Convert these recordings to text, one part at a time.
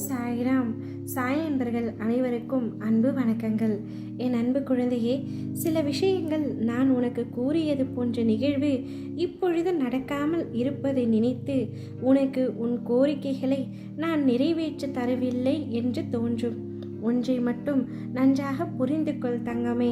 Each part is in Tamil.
சாய்ராம். சாய் என்பர்கள் அனைவருக்கும் அன்பு வணக்கங்கள். என் அன்பு குழந்தையே, சில விஷயங்கள் நான் உனக்கு கூறியது போன்ற நிகழ்வு இப்பொழுது நடக்காமல் இருப்பதை நினைத்து உனக்கு உன் கோரிக்கைகளை நான் நிறைவேற்ற தரவில்லை என்று தோன்றும். ஒன்றை மட்டும் நன்றாக புரிந்து கொள் தங்கமே.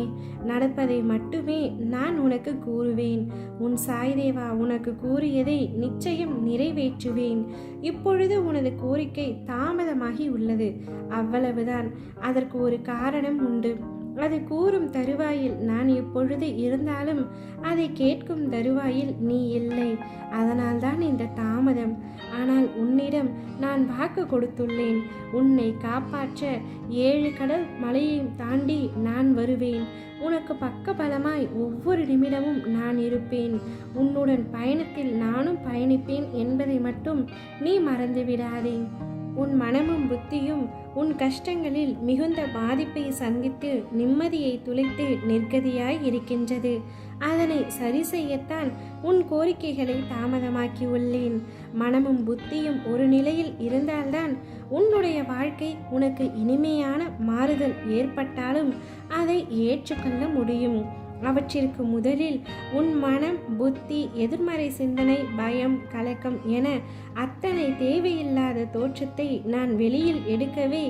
நடப்பதை மட்டுமே நான் உனக்கு கூறுவேன். உன் சாய்தேவா உனக்கு கூறியதை நிச்சயம் நிறைவேற்றுவேன். இப்பொழுது உனது கோரிக்கை தாமதமாகி உள்ளது, அவ்வளவுதான். அதற்கு ஒரு காரணம் உண்டு. அது கூறும் தருவாயில் நான் இப்பொழுது இருந்தாலும் அதை கேட்கும் தருவாயில் நீ இல்லை. அதனால்தான் இந்த தாமதம். ஆனால் உன்னிடம் நான் வாக்கு கொடுத்துள்ளேன். உன்னை காப்பாற்ற 7 கடல் மலையையும் தாண்டி நான் வருவேன். உனக்கு பக்கபலமாய் ஒவ்வொரு நிமிடமும் நான் இருப்பேன். உன்னுடன் பயணத்தில் நானும் பயணிப்பேன் என்பதை மட்டும் நீ மறந்துவிடாதே. உன் மனமும் புத்தியும் உன் கஷ்டங்களில் மிகுந்த பாதிப்பை சந்தித்து நிம்மதியை துளைத்து நிர்கதியாய் இருக்கின்றது. அதனை சரி செய்யத்தான் உன் கோரிக்கைகளை தாமதமாக்கி உள்ளேன். மனமும் புத்தியும் ஒரு நிலையில் இருந்தால்தான் உன்னுடைய வாழ்க்கை உனக்கு இனிமையான மாறுதல் ஏற்பட்டாலும் அதை ஏற்றுக்கொள்ள முடியும். அவற்றிற்கு முதலில் உன் மனம், புத்தி, எதிர்மறை சிந்தனை, பயம், கலக்கம் என அத்தனை தேவையில்லாத தோற்றத்தை நான் வெளியில் எடுக்கவே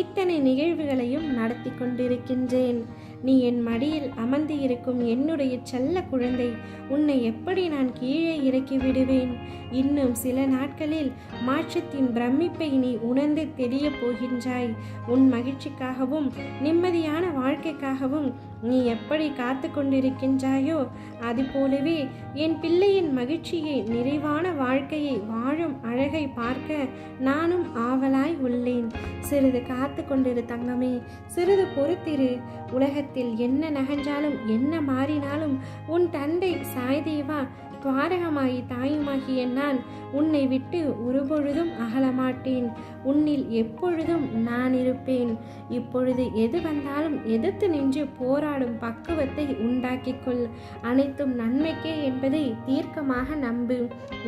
இத்தனை நிகழ்வுகளையும் நடத்தி கொண்டிருக்கின்றேன். நீ என் மடியில் அமர்ந்து இருக்கும் என்னுடைய செல்ல குழந்தை. உன்னை எப்படி நான் கீழே இறக்கி விடுவேன்? இன்னும் சில நாட்களில் மாற்றத்தின் பிரமிப்பை நீ உணர்ந்து தெரிய போகின்றாய். உன் மகிழ்ச்சிக்காகவும் நிம்மதியான வாழ்க்கைக்காகவும் நீ எப்படி காத்து கொண்டிருக்கின்றாயோ அதுபோலவே என் பிள்ளையின் மகிழ்ச்சியை, நிறைவான வாழ்க்கையை, வாழும் அழகை பார்க்க நானும் ஆவலாய் உள்ளேன். சிறிது காத்து கொண்டிரு தங்கமே, சிறிது பொறுத்திரு. உலகத்தில் என்ன நகன்றாலும் என்ன மாறினாலும் உன் தந்தை சாய்தேவா துவாரகமாகி தாயுமாகிய நான் உன்னை விட்டு ஒருபொழுதும் அகலமாட்டேன். உன்னில் எப்பொழுதும் நான் இருப்பேன். இப்பொழுது எது வந்தாலும் எதிர்த்து நின்று போராடும் பக்குவத்தை உண்டாக்கிக்கொள். அனைத்தும் நன்மைக்கே என்பதை தீர்க்கமாக நம்பு.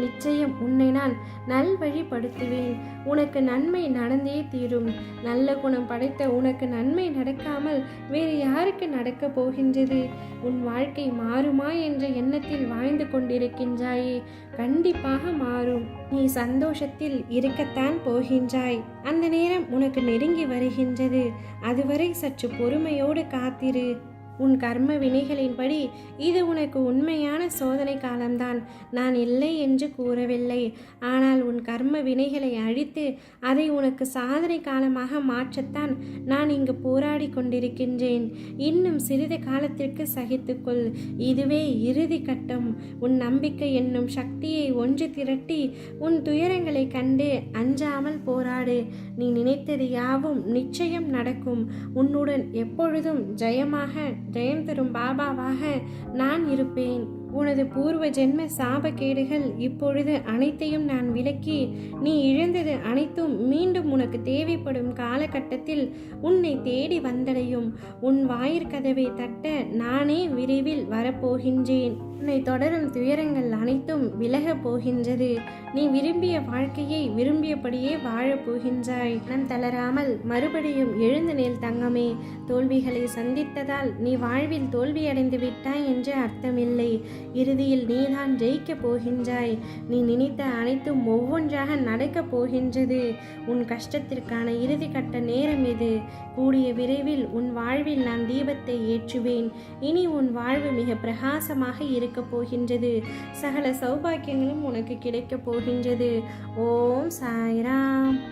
நிச்சயம் உன்னை நான் நல்வழிப்படுத்துவேன். உனக்கு நன்மை நடந்தே தீரும். நல்ல குணம் படைத்த உனக்கு நன்மை நடக்காமல் வேறு யாருக்கு நடக்கப் போகின்றது? உன் வாழ்க்கை மாறுமா என்ற எண்ணத்தில் வாழ்ந்து கொண்டிருக்கின்றாயே, கண்டிப்பாக மாறும். நீ சந்தோஷத்தில் இருக்கத்தான் போகின்றாய். அந்த நேரம் உனக்கு நெருங்கி வருகின்றது. அதுவரை சற்று பொறுமையோடு காத்திரு. உன் கர்ம வினைகளின்படி இது உனக்கு உண்மையான சோதனை காலம்தான். நான் இல்லை என்று கூறவில்லை. ஆனால் உன் கர்ம வினைகளை அழித்து அதை உனக்கு சாதனை காலமாக மாற்றத்தான் நான் இங்கு போராடி கொண்டிருக்கின்றேன். இன்னும் சிறிது காலத்திற்கு சகித்துக்கொள். இதுவே இறுதி கட்டம். உன் நம்பிக்கை என்னும் சக்தியை ஒன்று திரட்டி உன் துயரங்களை கண்டு அஞ்சாமல் போராடு. நீ நினைத்தது யாவும் நிச்சயம் நடக்கும். உன்னுடன் எப்பொழுதும் ஜெயம் தரும் பாபாவாக நான் இருப்பேன். உனது பூர்வ ஜென்ம சாபக்கேடுகள் இப்பொழுது அனைத்தையும் நான் விலக்கி நீ இழந்தது அனைத்தும் மீண்டும் உனக்கு தேவைப்படும் காலகட்டத்தில் உன்னை தேடி வந்தடையும். உன் வாயிற்கதவை தட்ட நானே விரைவில் வரப்போகின்றேன். உன்னை தொடரும் துயரங்கள் அனைத்தும் விலகப் போகின்றது. நீ விரும்பிய வாழ்க்கையை விரும்பியபடியே வாழப்போகின்றாய். மனம் தளராமல் மறுபடியும் எழுந்து நில் தங்கமே. தோல்விகளை சந்தித்ததால் நீ வாழ்வில் தோல்வியடைந்து விட்டாய் என்று அர்த்தமில்லை. இறுதியில் நீதான் ஜெயிக்கப் போகின்றாய். நீ நினைத்த அனைத்தும் ஒவ்வொன்றாக நடக்கப் போகின்றது. உன் கஷ்டத்திற்கான இறுதி கட்ட நேரம் இது. கூடிய விரைவில் உன் வாழ்வில் நான் தீபத்தை ஏற்றுவேன். இனி உன் வாழ்வு மிக பிரகாசமாக இருக்கப் போகின்றது. சகல சௌபாக்கியங்களும் உனக்கு கிடைக்கப் போகின்றது. ஓம் சாய்ராம்.